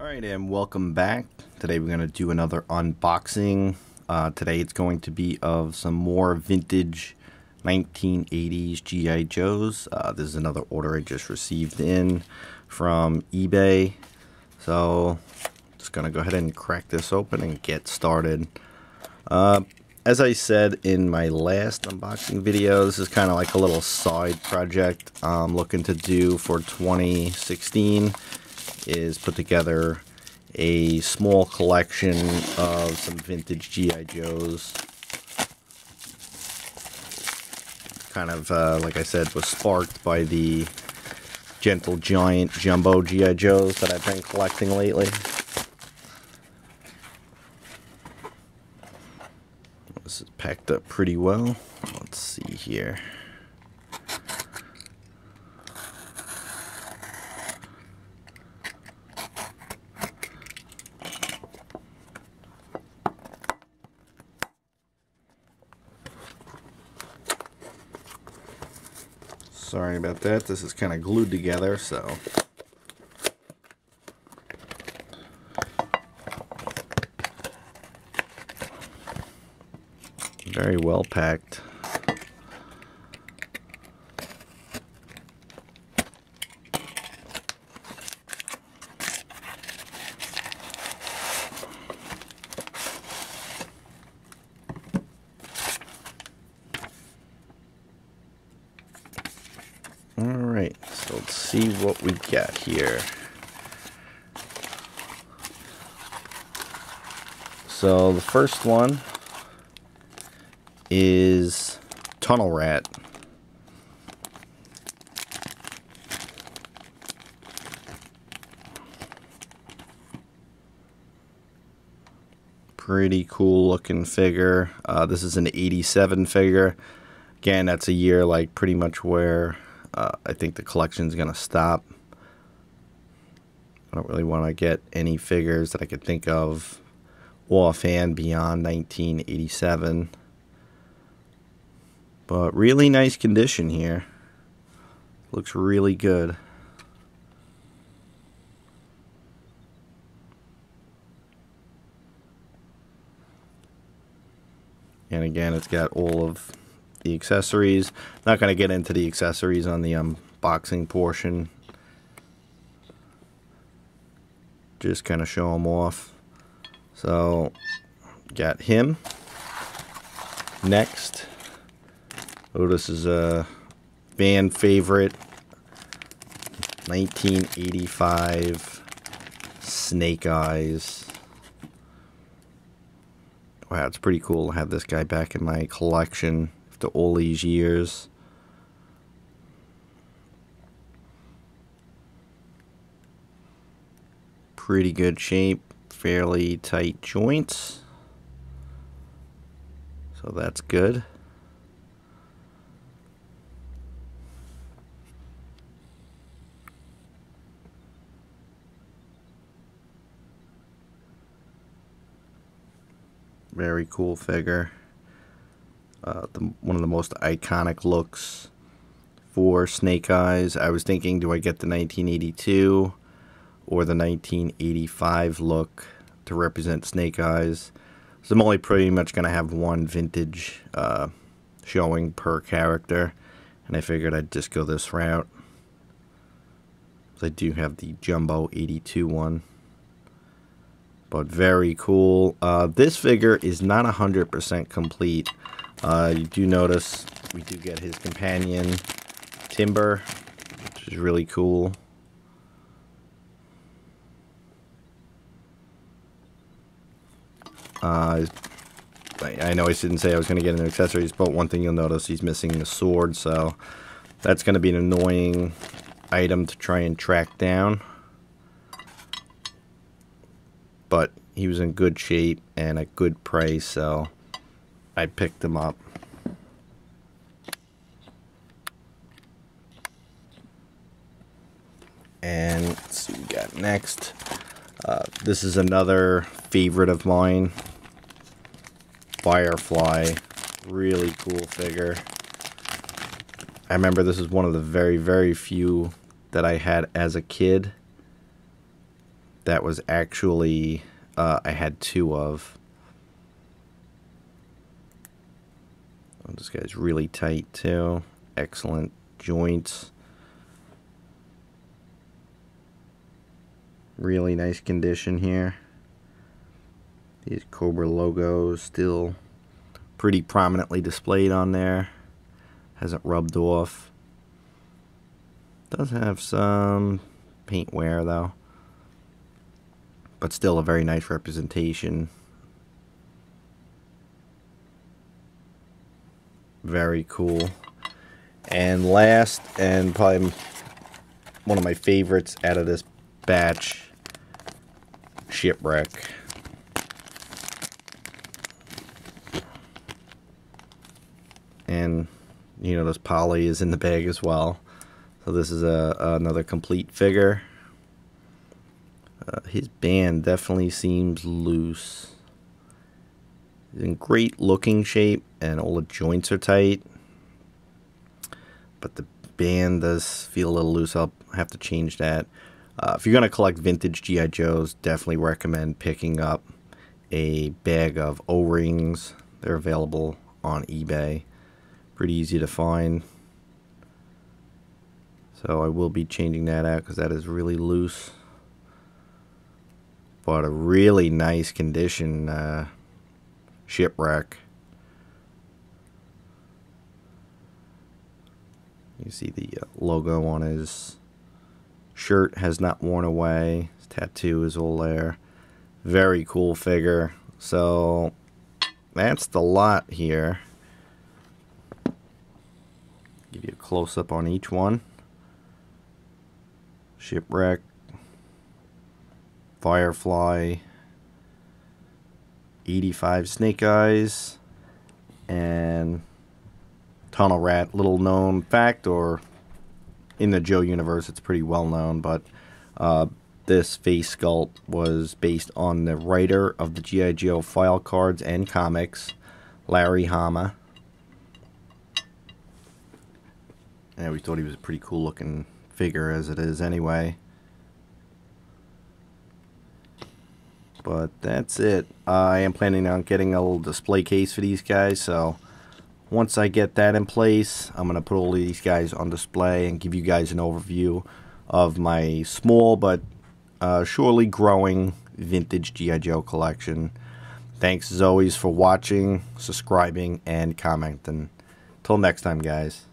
Alright, and welcome back. Today we're going to do another unboxing. Today it's going to be of some more vintage 1980s G.I. Joes. This is another order I just received in from eBay. So, just going to go ahead and crack this open and get started. As I said in my last unboxing video, this is kind of like a little side project I'm looking to do for 2016. Is put together a small collection of some vintage G.I. Joes. Kind of, like I said, was sparked by the Gentle Giant Jumbo G.I. Joes that I've been collecting lately. This is packed up pretty well. Let's see here. Sorry about that. This is kind of glued together, so. Very well packed. Alright, so let's see what we got here. So the first one is Tunnel Rat. Pretty cool looking figure. This is an 87 figure. Again, that's a year like pretty much where I think the collection's gonna stop. I don't really want to get any figures that I could think of offhand beyond 1987. But really nice condition here. Looks really good. And again, it's got all of the accessories. Not going to get into the accessories on the unboxing portion. Just kind of show them off. So, got him. Next. Oh, this is a fan favorite. 1985 Snake Eyes. Wow, it's pretty cool to have this guy back in my collection after all these years. Pretty good shape, fairly tight joints. So that's good. Very cool figure. One of the most iconic looks for Snake Eyes. I was thinking, do I get the 1982 or the 1985 look to represent Snake Eyes? So I'm only pretty much going to have one vintage showing per character, and I figured I'd just go this route. So I do have the Jumbo 82 one. But very cool. This figure is not 100% complete. You do notice we do get his companion, Timber, which is really cool. I know I didn't say I was going to get into accessories, but one thing you'll notice, he's missing the sword, so that's going to be an annoying item to try and track down. But he was in good shape and a good price, so I picked him up. And let's see what we got next. This is another favorite of mine. Firefly. Really cool figure. I remember this is one of the very, very few that I had as a kid. that was actually, I had two of. Oh, this guy's really tight too. Excellent joints. Really nice condition here. These Cobra logos still pretty prominently displayed on there. Hasn't rubbed off. Does have some paint wear though, but still a very nice representation. Very cool. And last, and probably one of my favorites out of this batch, Shipwreck. And you know, this poly is in the bag as well. So this is another complete figure. His band definitely seems loose. He's in great looking shape and all the joints are tight. But the band does feel a little loose. I'll have to change that. If you're going to collect vintage G.I. Joes, definitely recommend picking up a bag of O-rings. They're available on eBay. Pretty easy to find. So I will be changing that out because that is really loose. But a really nice condition Shipwreck. You see the logo on his shirt has not worn away. His tattoo is all there. Very cool figure. So that's the lot here. Give you a close-up on each one. Shipwreck, Firefly, 85 Snake Eyes, and Tunnel Rat. Little known fact, or in the Joe universe it's pretty well known, but this face sculpt was based on the writer of the G.I. Joe file cards and comics, Larry Hama. And we thought he was a pretty cool looking figure as it is anyway. But that's it. I am planning on getting a little display case for these guys, so once I get that in place, I'm going to put all of these guys on display and give you guys an overview of my small but surely growing vintage G.I. Joe collection. Thanks as always for watching, subscribing, and commenting. Till next time, guys.